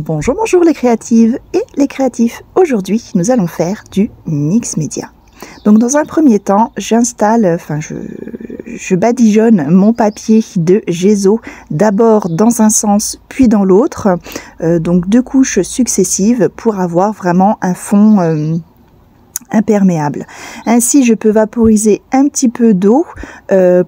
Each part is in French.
Bonjour, bonjour les créatives et les créatifs. Aujourd'hui, nous allons faire du mix média. Donc dans un premier temps, j'installe, je badigeonne mon papier de Gesso, d'abord dans un sens puis dans l'autre, donc 2 couches successives pour avoir vraiment un fond imperméable. Ainsi, je peux vaporiser un petit peu d'eau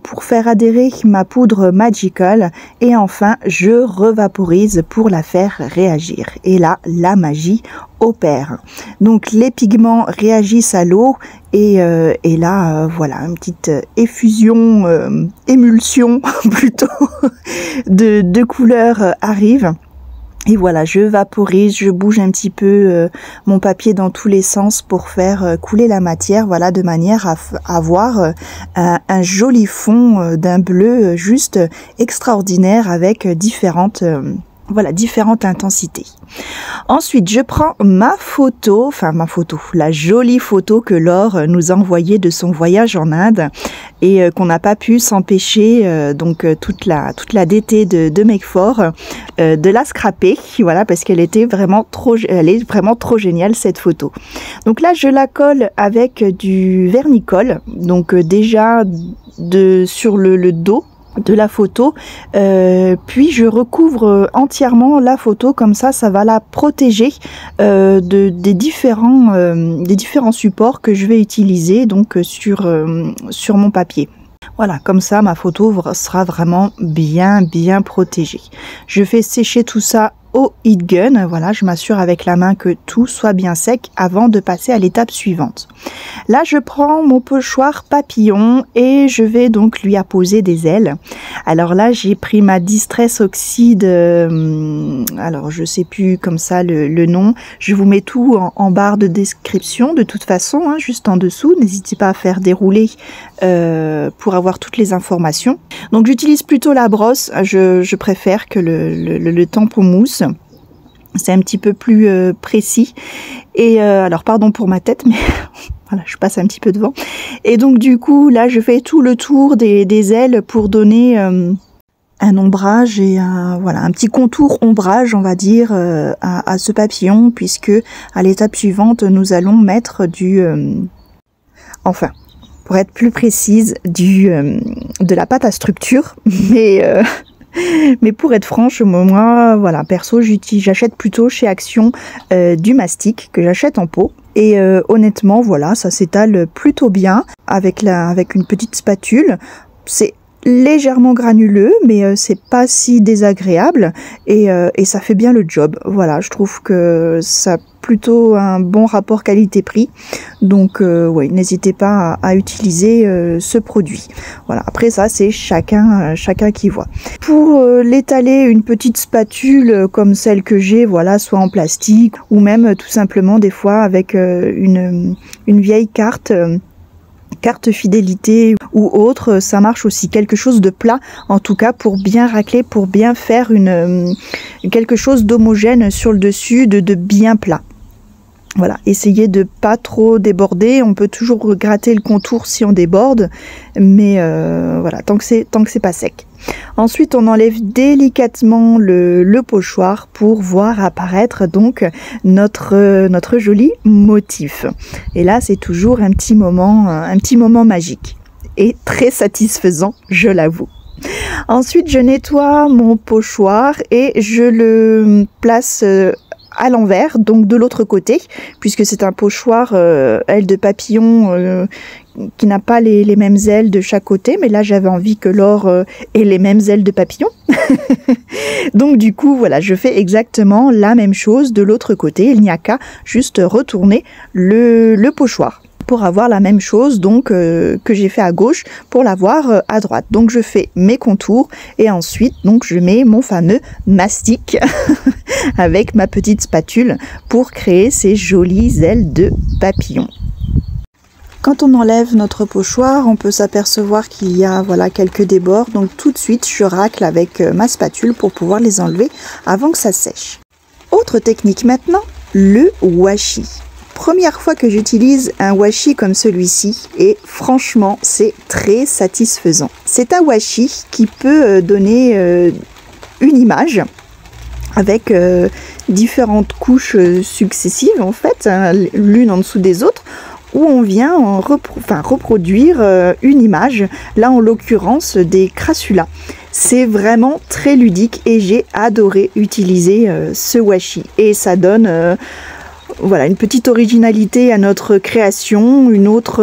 pour faire adhérer ma poudre Magical et enfin, je revaporise pour la faire réagir. Et là, la magie opère. Donc, les pigments réagissent à l'eau et là, voilà, une petite effusion, émulsion plutôt de couleurs arrive. Et voilà, je vaporise, je bouge un petit peu mon papier dans tous les sens pour faire couler la matière, voilà, de manière à avoir un joli fond d'un bleu juste extraordinaire avec différentes intensités. Ensuite, je prends ma photo, la jolie photo que Laure nous a envoyée de son voyage en Inde et qu'on n'a pas pu s'empêcher, toute la d'été de Make For, de la scraper, voilà, parce qu'elle est vraiment trop géniale cette photo. Donc là, je la colle avec du vernicole, donc déjà sur le dos de la photo, puis je recouvre entièrement la photo, comme ça va la protéger des différents supports que je vais utiliser donc sur mon papier. Voilà, comme ça ma photo sera vraiment bien protégée. Je fais sécher tout ça au heat gun, voilà, je m'assure avec la main que tout soit bien sec avant de passer à l'étape suivante. Là, je prends mon pochoir papillon et je vais donc lui apposer des ailes. Alors là, j'ai pris ma Distress Oxide, alors je sais plus comme ça le nom, je vous mets tout en barre de description de toute façon, hein, juste en dessous, n'hésitez pas à faire dérouler pour avoir toutes les informations. Donc j'utilise plutôt la brosse, je préfère que le tampon mousse. C'est un petit peu plus précis. Et alors pardon pour ma tête, mais voilà, je passe un petit peu devant. Et donc du coup, là, je fais tout le tour des ailes pour donner un ombrage et un petit contour ombrage, on va dire, à ce papillon, puisque à l'étape suivante, nous allons mettre pour être plus précise, de la pâte à structure, mais pour être franche, moi, voilà, perso, j'achète plutôt chez Action du mastic que j'achète en pot. Et honnêtement, voilà, ça s'étale plutôt bien avec une petite spatule. C'est légèrement granuleux, mais c'est pas si désagréable et ça fait bien le job. Voilà, je trouve que ça a plutôt un bon rapport qualité-prix. Donc oui, n'hésitez pas à utiliser ce produit. Voilà, après ça c'est chacun qui voit. Pour l'étaler, une petite spatule comme celle que j'ai, voilà, soit en plastique ou même tout simplement des fois avec une vieille carte fidélité ou autre, ça marche aussi. Quelque chose de plat, en tout cas, pour bien racler, pour bien faire quelque chose d'homogène sur le dessus, de bien plat. Voilà, essayez de pas trop déborder. On peut toujours gratter le contour si on déborde, mais voilà, tant que c'est pas sec. Ensuite, on enlève délicatement le pochoir pour voir apparaître donc notre joli motif. Et là, c'est toujours un petit moment magique et très satisfaisant, je l'avoue. Ensuite, je nettoie mon pochoir et je le place à l'envers, donc de l'autre côté, puisque c'est un pochoir aile de papillon qui n'a pas les mêmes ailes de chaque côté, mais là j'avais envie que Laure ait les mêmes ailes de papillon. Donc du coup, voilà, je fais exactement la même chose de l'autre côté. Il n'y a qu'à juste retourner le pochoir pour avoir la même chose donc que j'ai fait à gauche pour l'avoir à droite. Donc je fais mes contours et ensuite donc je mets mon fameux mastic avec ma petite spatule pour créer ces jolies ailes de papillon. Quand on enlève notre pochoir, on peut s'apercevoir qu'il y a quelques débords, donc tout de suite je racle avec ma spatule pour pouvoir les enlever avant que ça sèche. Autre technique maintenant, le washi. Première fois que j'utilise un washi comme celui-ci et franchement c'est très satisfaisant. C'est un washi qui peut donner une image avec différentes couches successives en fait, hein, l'une en dessous des autres, où on vient reproduire une image, là en l'occurrence des crassulas. C'est vraiment très ludique et j'ai adoré utiliser ce washi. Et ça donne voilà, une petite originalité à notre création, une autre...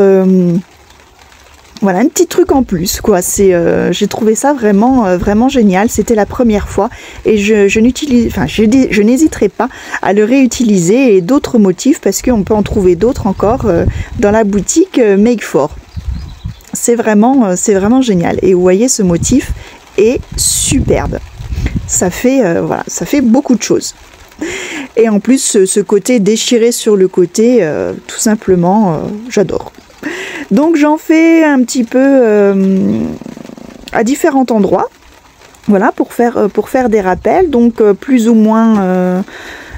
voilà, un petit truc en plus, quoi. J'ai trouvé ça vraiment, vraiment génial. C'était la première fois et je n'hésiterai pas à le réutiliser et d'autres motifs parce qu'on peut en trouver d'autres encore dans la boutique Make For. C'est vraiment génial. Et vous voyez, ce motif est superbe. Ça fait, voilà, ça fait beaucoup de choses. Et en plus, ce côté déchiré sur le côté, tout simplement, j'adore. Donc j'en fais un petit peu à différents endroits, voilà, pour faire des rappels. Donc plus ou moins,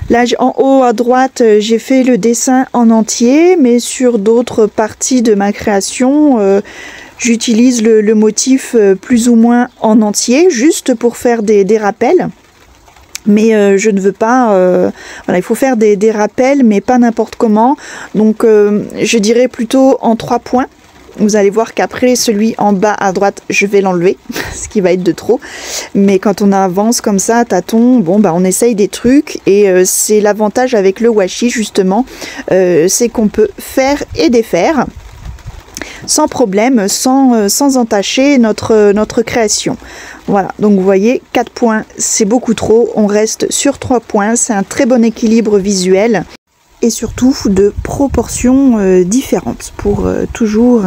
là en haut à droite, j'ai fait le dessin en entier, mais sur d'autres parties de ma création, j'utilise le motif plus ou moins en entier, juste pour faire des rappels. Mais je ne veux pas, voilà, il faut faire des rappels, mais pas n'importe comment. Donc je dirais plutôt en 3 points. Vous allez voir qu'après celui en bas à droite, je vais l'enlever, ce qui va être de trop. Mais quand on avance comme ça, à tâtons, bon bah on essaye des trucs. Et c'est l'avantage avec le washi justement, c'est qu'on peut faire et défaire sans problème, sans entacher notre création. Voilà, donc vous voyez, 4 points, c'est beaucoup trop. On reste sur 3 points, c'est un très bon équilibre visuel et surtout de proportions différentes pour toujours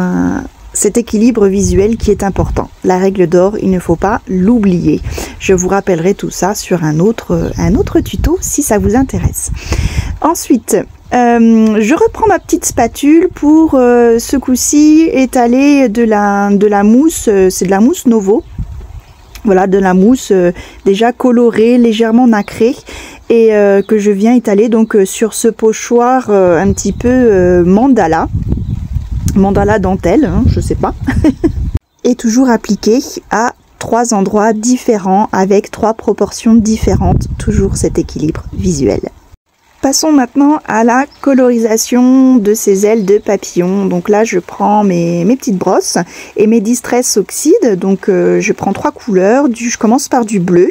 cet équilibre visuel qui est important. La règle d'or, il ne faut pas l'oublier. Je vous rappellerai tout ça sur un autre tuto si ça vous intéresse. Ensuite, je reprends ma petite spatule pour ce coup-ci étaler de la mousse, c'est de la mousse Novo. Voilà, de la mousse déjà colorée, légèrement nacrée et que je viens étaler donc sur ce pochoir un petit peu mandala dentelle, hein, je sais pas. Et toujours appliqué à 3 endroits différents avec 3 proportions différentes, toujours cet équilibre visuel. Passons maintenant à la colorisation de ces ailes de papillon. Donc là, je prends mes petites brosses et mes Distress Oxide. Donc je prends 3 couleurs. Je commence par du bleu,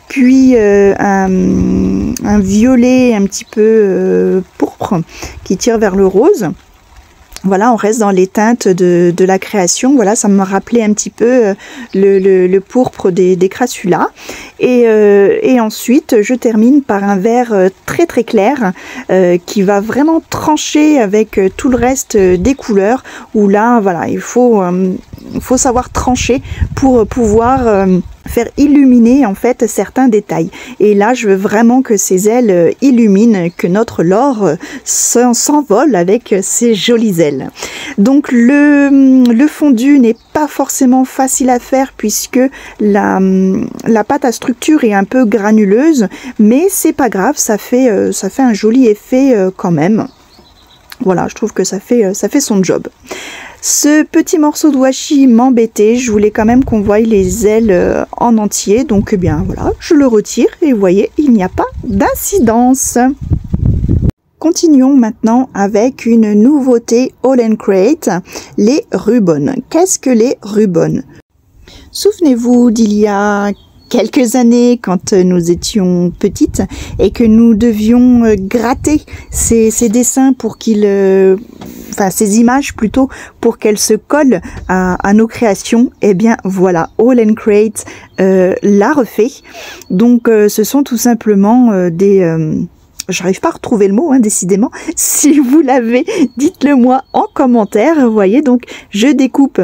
puis un violet un petit peu pourpre qui tire vers le rose. Voilà, on reste dans les teintes de la création. Voilà, ça me rappelait un petit peu le pourpre des crassulas. Et ensuite, je termine par un vert très très clair qui va vraiment trancher avec tout le reste des couleurs. Où là, voilà, il faut savoir trancher pour pouvoir faire illuminer en fait certains détails. Et là, je veux vraiment que ces ailes illuminent, que notre Laure s'envole avec ces jolies ailes. Donc le fondu n'est pas forcément facile à faire puisque la pâte à structure est un peu granuleuse, mais c'est pas grave, ça fait un joli effet quand même. Voilà, je trouve que ça fait son job. Ce petit morceau de washi m'embêtait, je voulais quand même qu'on voie les ailes en entier, donc eh bien voilà, je le retire et vous voyez, il n'y a pas d'incidence. Continuons maintenant avec une nouveauté All & Create, les Rubon. Qu'est-ce que les Rubon? Souvenez-vous d'il y a quelques années quand nous étions petites et que nous devions gratter ces dessins pour qu'ils... enfin ces images plutôt, pour qu'elles se collent à nos créations. Et bien voilà, All & Create l'a refait. Donc ce sont tout simplement des... j'arrive pas à retrouver le mot, hein, décidément. Si vous l'avez, dites-le moi en commentaire. Vous voyez, donc je découpe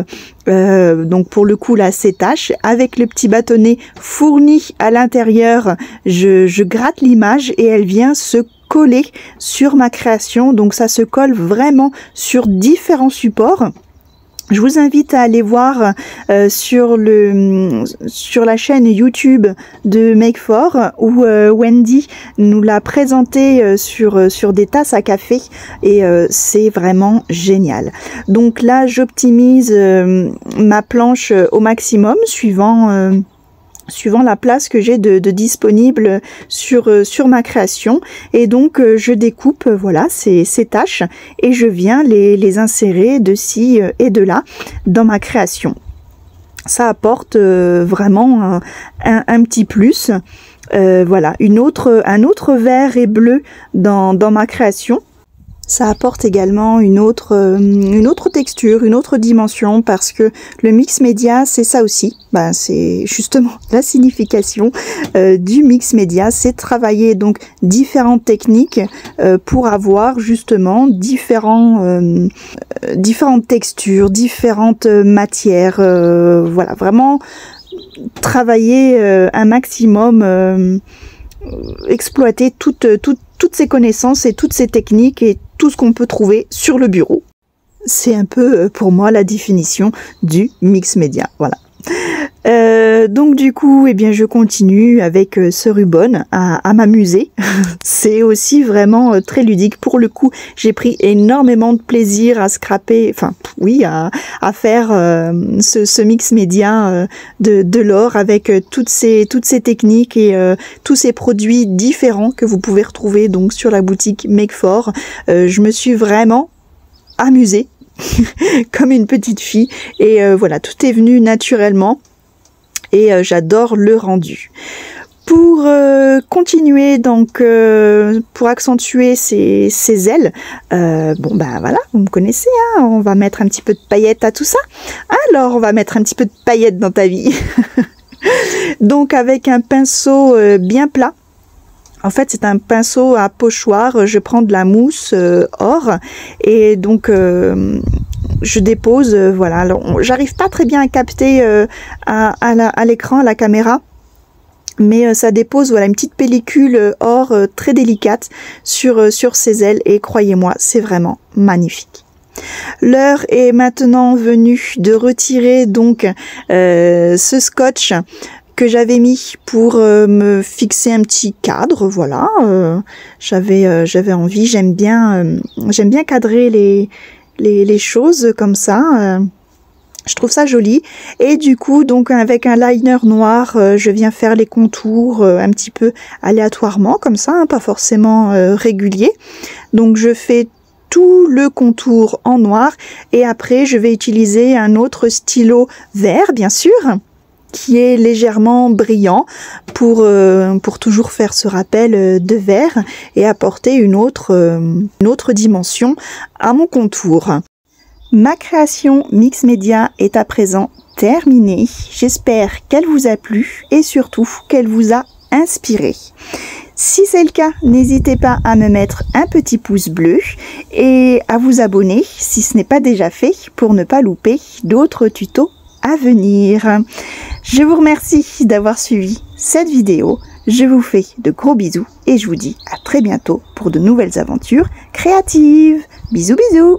donc pour le coup là ces taches avec le petit bâtonnet fourni à l'intérieur. Je gratte l'image et elle vient se coller sur ma création. Donc ça se colle vraiment sur différents supports. Je vous invite à aller voir sur la chaîne YouTube de Make For où Wendy nous l'a présenté sur des tasses à café et c'est vraiment génial. Donc là j'optimise ma planche au maximum suivant suivant la place que j'ai de disponible sur ma création. Et donc je découpe voilà ces tâches et je viens les insérer de ci et de là dans ma création. Ça apporte vraiment un petit plus. Voilà, un autre vert et bleu dans ma création. Ça apporte également une autre texture, une autre dimension, parce que le mix média, c'est ça aussi. Ben, c'est justement la signification du mix média, c'est travailler donc différentes techniques pour avoir justement différentes textures, différentes matières. Voilà, vraiment travailler un maximum, exploiter toutes ces connaissances et toutes ces techniques et tout ce qu'on peut trouver sur le bureau. C'est un peu pour moi la définition du mix média. Voilà. Donc du coup, eh bien, je continue avec ce ruban à m'amuser. C'est aussi vraiment très ludique. Pour le coup, j'ai pris énormément de plaisir à scraper, enfin oui, à faire ce mix média de l'or avec toutes ces techniques et tous ces produits différents que vous pouvez retrouver donc sur la boutique Make4. Je me suis vraiment amusée comme une petite fille et voilà, tout est venu naturellement. Et j'adore le rendu. Pour continuer, donc pour accentuer ces ailes, bon ben voilà, vous me connaissez, hein, on va mettre un petit peu de paillettes à tout ça. Alors on va mettre un petit peu de paillettes dans ta vie. Donc avec un pinceau bien plat. En fait, c'est un pinceau à pochoir. Je prends de la mousse or et donc je dépose. Voilà. Alors, j'arrive pas très bien à capter à l'écran, à la caméra, mais ça dépose voilà une petite pellicule or très délicate sur ses ailes et croyez-moi, c'est vraiment magnifique. L'heure est maintenant venue de retirer donc ce scotch que j'avais mis pour me fixer un petit cadre, voilà. J'avais envie, j'aime bien cadrer les choses comme ça. Je trouve ça joli. Et du coup, donc avec un liner noir, je viens faire les contours un petit peu aléatoirement, comme ça, hein, pas forcément régulier. Donc je fais tout le contour en noir et après je vais utiliser un autre stylo vert, bien sûr, qui est légèrement brillant pour toujours faire ce rappel de vert et apporter une autre dimension à mon contour. Ma création mix média est à présent terminée. J'espère qu'elle vous a plu et surtout qu'elle vous a inspiré. Si c'est le cas, n'hésitez pas à me mettre un petit pouce bleu et à vous abonner si ce n'est pas déjà fait pour ne pas louper d'autres tutos à venir. Je vous remercie d'avoir suivi cette vidéo. Je vous fais de gros bisous et je vous dis à très bientôt pour de nouvelles aventures créatives. Bisous bisous.